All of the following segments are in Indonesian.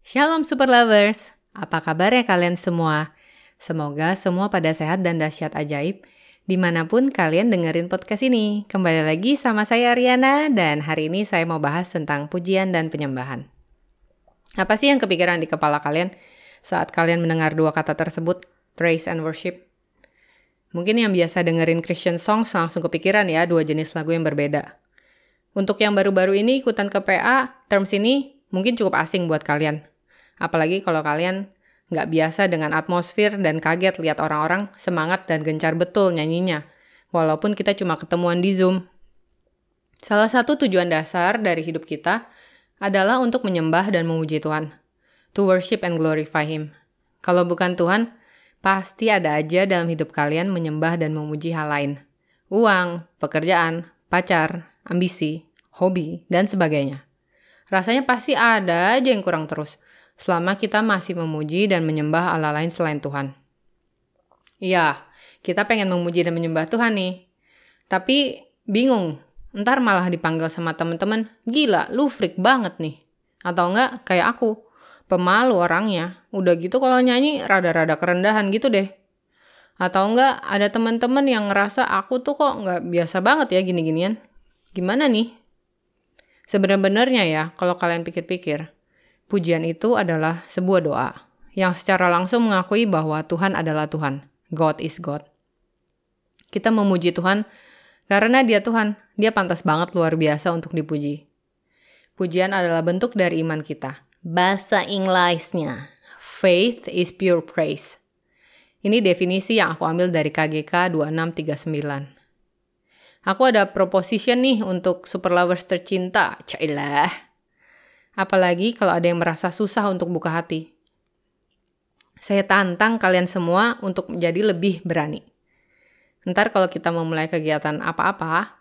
Shalom Super Lovers, apa kabarnya kalian semua? Semoga semua pada sehat dan dahsyat ajaib dimanapun kalian dengerin podcast ini. Kembali lagi sama saya Riana dan hari ini saya mau bahas tentang pujian dan penyembahan. Apa sih yang kepikiran di kepala kalian saat kalian mendengar dua kata tersebut, praise and worship? Mungkin yang biasa dengerin Christian songs langsung kepikiran ya dua jenis lagu yang berbeda. Untuk yang baru-baru ini ikutan ke PA, terms ini mungkin cukup asing buat kalian. Apalagi kalau kalian nggak biasa dengan atmosfer dan kaget lihat orang-orang semangat dan gencar betul nyanyinya, walaupun kita cuma ketemuan di Zoom. Salah satu tujuan dasar dari hidup kita adalah untuk menyembah dan memuji Tuhan. To worship and glorify Him. Kalau bukan Tuhan, pasti ada aja dalam hidup kalian menyembah dan memuji hal lain. Uang, pekerjaan, pacar, ambisi, hobi, dan sebagainya. Rasanya pasti ada aja yang kurang terus, selama kita masih memuji dan menyembah Allah lain selain Tuhan. Iya, kita pengen memuji dan menyembah Tuhan nih. Tapi bingung, ntar malah dipanggil sama temen-temen, gila lu freak banget nih. Atau enggak kayak aku, pemalu orangnya. Udah gitu kalau nyanyi rada-rada kerendahan gitu deh. Atau enggak ada temen-temen yang ngerasa aku tuh kok nggak biasa banget ya gini-ginian. Gimana nih? Sebenarnya ya, kalau kalian pikir-pikir, pujian itu adalah sebuah doa yang secara langsung mengakui bahwa Tuhan adalah Tuhan. God is God. Kita memuji Tuhan karena Dia Tuhan. Dia pantas banget luar biasa untuk dipuji. Pujian adalah bentuk dari iman kita. Bahasa Inggrisnya, faith is pure praise. Ini definisi yang aku ambil dari KGK 2639. Aku ada proposition nih untuk super lovers tercinta. Cailah. Apalagi kalau ada yang merasa susah untuk buka hati. Saya tantang kalian semua untuk menjadi lebih berani. Ntar kalau kita memulai kegiatan apa-apa,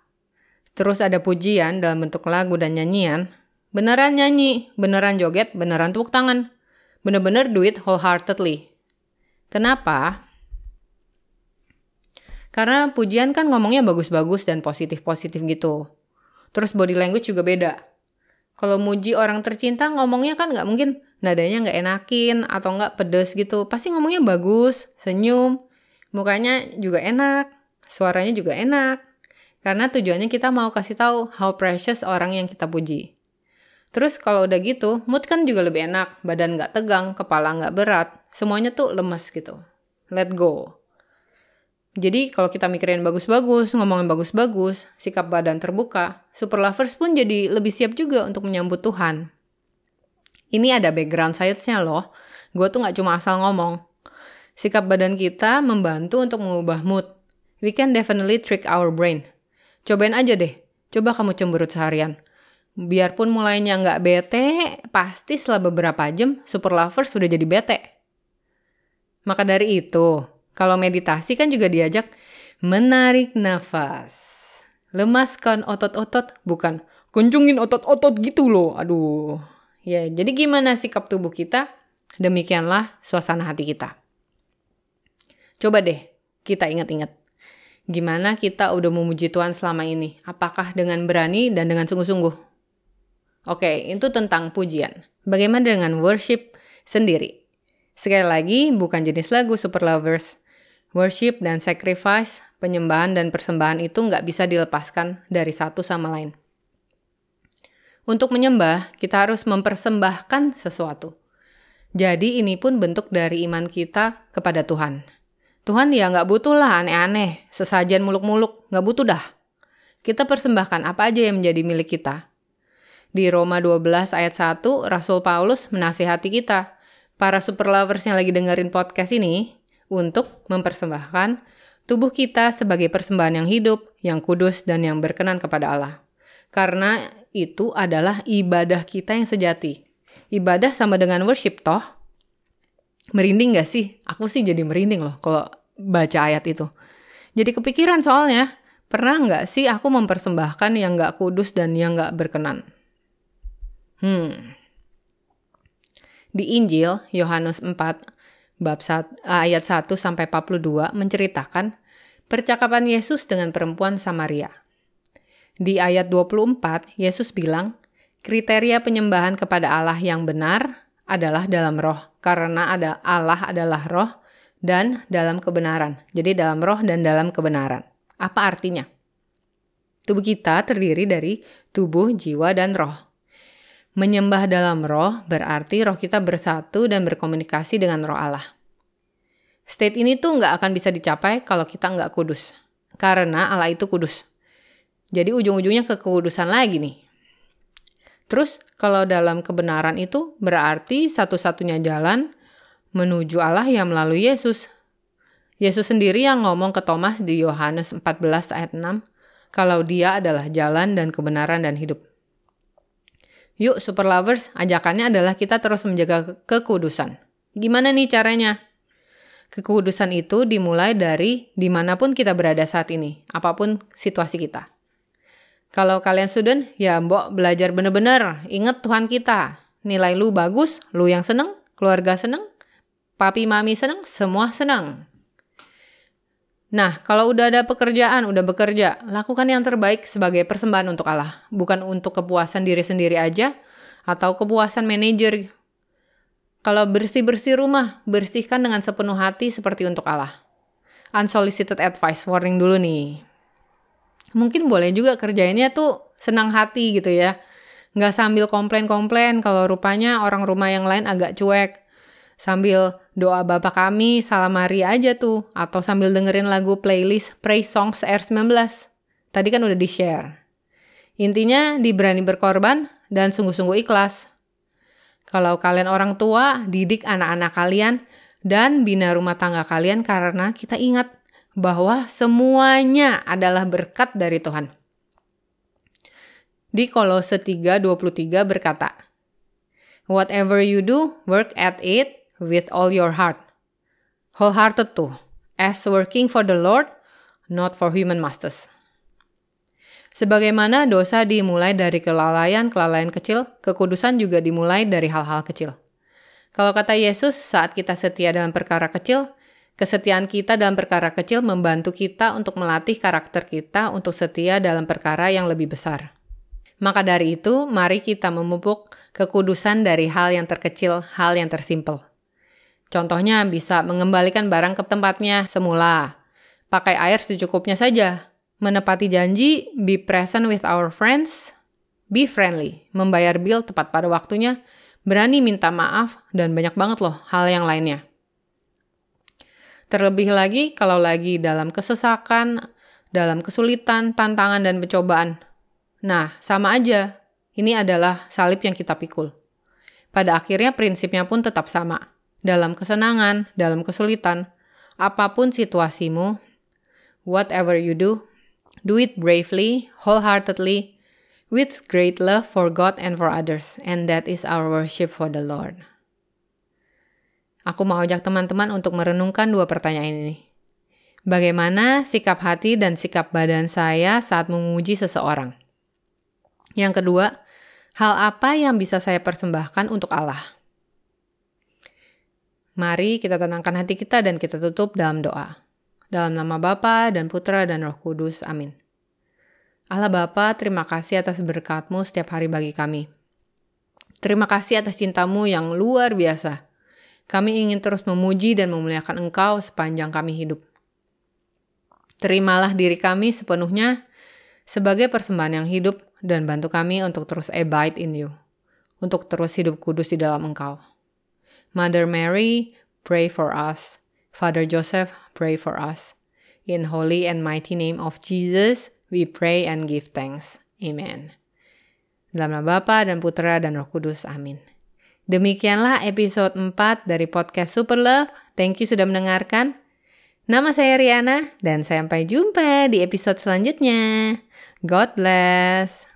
terus ada pujian dalam bentuk lagu dan nyanyian, beneran nyanyi, beneran joget, beneran tepuk tangan. Bener-bener do it wholeheartedly. Kenapa? Karena pujian kan ngomongnya bagus-bagus dan positif-positif gitu. Terus body language juga beda. Kalau muji orang tercinta ngomongnya kan nggak mungkin nadanya nggak enakin atau nggak pedes gitu. Pasti ngomongnya bagus, senyum, mukanya juga enak, suaranya juga enak. Karena tujuannya kita mau kasih tahu how precious orang yang kita puji. Terus kalau udah gitu, mood kan juga lebih enak, badan nggak tegang, kepala nggak berat, semuanya tuh lemes gitu. Let go. Jadi kalau kita mikirin bagus-bagus, ngomongin bagus-bagus, sikap badan terbuka, super lovers pun jadi lebih siap juga untuk menyambut Tuhan. Ini ada background science-nya loh. Gue tuh gak cuma asal ngomong. Sikap badan kita membantu untuk mengubah mood. We can definitely trick our brain. Cobain aja deh. Coba kamu cemberut seharian. Biarpun mulainya gak bete, pasti setelah beberapa jam, super lovers sudah jadi bete. Maka dari itu, kalau meditasi kan juga diajak menarik nafas. Lemaskan otot-otot, bukan kencungin otot-otot gitu loh. Aduh. Ya, jadi gimana sikap tubuh kita? Demikianlah suasana hati kita. Coba deh kita ingat-ingat. Gimana kita udah memuji Tuhan selama ini? Apakah dengan berani dan dengan sungguh-sungguh? Oke, itu tentang pujian. Bagaimana dengan worship sendiri? Sekali lagi, bukan jenis lagu super lovers. Worship dan sacrifice, penyembahan dan persembahan itu nggak bisa dilepaskan dari satu sama lain. Untuk menyembah, kita harus mempersembahkan sesuatu. Jadi ini pun bentuk dari iman kita kepada Tuhan. Tuhan ya nggak butuh lah aneh-aneh, sesajen muluk-muluk, nggak butuh dah. Kita persembahkan apa aja yang menjadi milik kita. Di Roma 12 ayat 1, Rasul Paulus menasihati kita, para super lovers yang lagi dengerin podcast ini, untuk mempersembahkan tubuh kita sebagai persembahan yang hidup, yang kudus, dan yang berkenan kepada Allah. Karena itu adalah ibadah kita yang sejati. Ibadah sama dengan worship toh. Merinding gak sih? Aku sih jadi merinding loh kalau baca ayat itu. Jadi kepikiran soalnya, pernah gak sih aku mempersembahkan yang gak kudus dan yang gak berkenan? Di Injil, Yohanes 4, ayat 1-42 menceritakan percakapan Yesus dengan perempuan Samaria. Di ayat 24, Yesus bilang, kriteria penyembahan kepada Allah yang benar adalah dalam roh, karena Allah adalah roh dan dalam kebenaran. Jadi dalam roh dan dalam kebenaran. Apa artinya? Tubuh kita terdiri dari tubuh, jiwa, dan roh. Menyembah dalam roh berarti roh kita bersatu dan berkomunikasi dengan roh Allah. State ini tuh nggak akan bisa dicapai kalau kita nggak kudus. Karena Allah itu kudus. Jadi ujung-ujungnya ke kekudusan lagi nih. Terus kalau dalam kebenaran itu berarti satu-satunya jalan menuju Allah yang melalui Yesus. Yesus sendiri yang ngomong ke Thomas di Yohanes 14 ayat 6, kalau dia adalah jalan dan kebenaran dan hidup. Yuk Super Lovers, ajakannya adalah kita terus menjaga kekudusan. Gimana nih caranya? Kekudusan itu dimulai dari dimanapun kita berada saat ini, apapun situasi kita. Kalau kalian student, ya mbok belajar bener-bener, inget Tuhan kita. Nilai lu bagus, lu yang seneng, keluarga seneng, papi mami seneng, semua seneng. Nah, kalau udah ada pekerjaan, udah bekerja, lakukan yang terbaik sebagai persembahan untuk Allah. Bukan untuk kepuasan diri sendiri aja, atau kepuasan manajer. Kalau bersih-bersih rumah, bersihkan dengan sepenuh hati seperti untuk Allah. Unsolicited advice, warning dulu nih. Mungkin boleh juga kerjainnya tuh senang hati gitu ya. Nggak sambil komplain-komplain kalau rupanya orang rumah yang lain agak cuek. Sambil doa Bapa Kami, Salam Maria aja tuh. Atau sambil dengerin lagu playlist Praise Songs R19. Tadi kan udah di-share. Intinya diberani berkorban dan sungguh-sungguh ikhlas. Kalau kalian orang tua, didik anak-anak kalian dan bina rumah tangga kalian karena kita ingat bahwa semuanya adalah berkat dari Tuhan. Di Kolose 3:23 berkata, "Whatever you do, work at it with all your heart." Wholehearted tuh, as working for the Lord, not for human masters. Sebagaimana dosa dimulai dari kelalaian kecil, kekudusan juga dimulai dari hal-hal kecil. Kalau kata Yesus, saat kita setia dalam perkara kecil, kesetiaan kita dalam perkara kecil membantu kita untuk melatih karakter kita untuk setia dalam perkara yang lebih besar. Maka dari itu, mari kita memupuk kekudusan dari hal yang terkecil, hal yang tersimpel. Contohnya bisa mengembalikan barang ke tempatnya semula. Pakai air secukupnya saja. Menepati janji, be present with our friends, be friendly, membayar bill tepat pada waktunya, berani minta maaf, dan banyak banget loh hal yang lainnya. Terlebih lagi kalau lagi dalam kesesakan, dalam kesulitan, tantangan, dan pencobaan. Nah, sama aja. Ini adalah salib yang kita pikul. Pada akhirnya prinsipnya pun tetap sama. Dalam kesenangan, dalam kesulitan, apapun situasimu, whatever you do it bravely, wholeheartedly, with great love for God and for others. And that is our worship for the Lord. Aku mau ajak teman-teman untuk merenungkan 2 pertanyaan ini. Bagaimana sikap hati dan sikap badan saya saat memuji seseorang? Yang kedua, hal apa yang bisa saya persembahkan untuk Allah? Mari kita tenangkan hati kita dan kita tutup dalam doa. Dalam nama Bapa dan Putra dan Roh Kudus. Amin. Allah Bapa, terima kasih atas berkat-Mu setiap hari bagi kami. Terima kasih atas cinta-Mu yang luar biasa. Kami ingin terus memuji dan memuliakan Engkau sepanjang kami hidup. Terimalah diri kami sepenuhnya sebagai persembahan yang hidup dan bantu kami untuk terus abide in You. Untuk terus hidup kudus di dalam Engkau. Mother Mary, pray for us. Father Joseph, pray for us. In holy and mighty name of Jesus, we pray and give thanks. Amen. Dalam nama Bapa dan Putra dan Roh Kudus. Amin. Demikianlah episode 4 dari podcast Super Love. Thank you sudah mendengarkan. Nama saya Riana dan sampai jumpa di episode selanjutnya. God bless.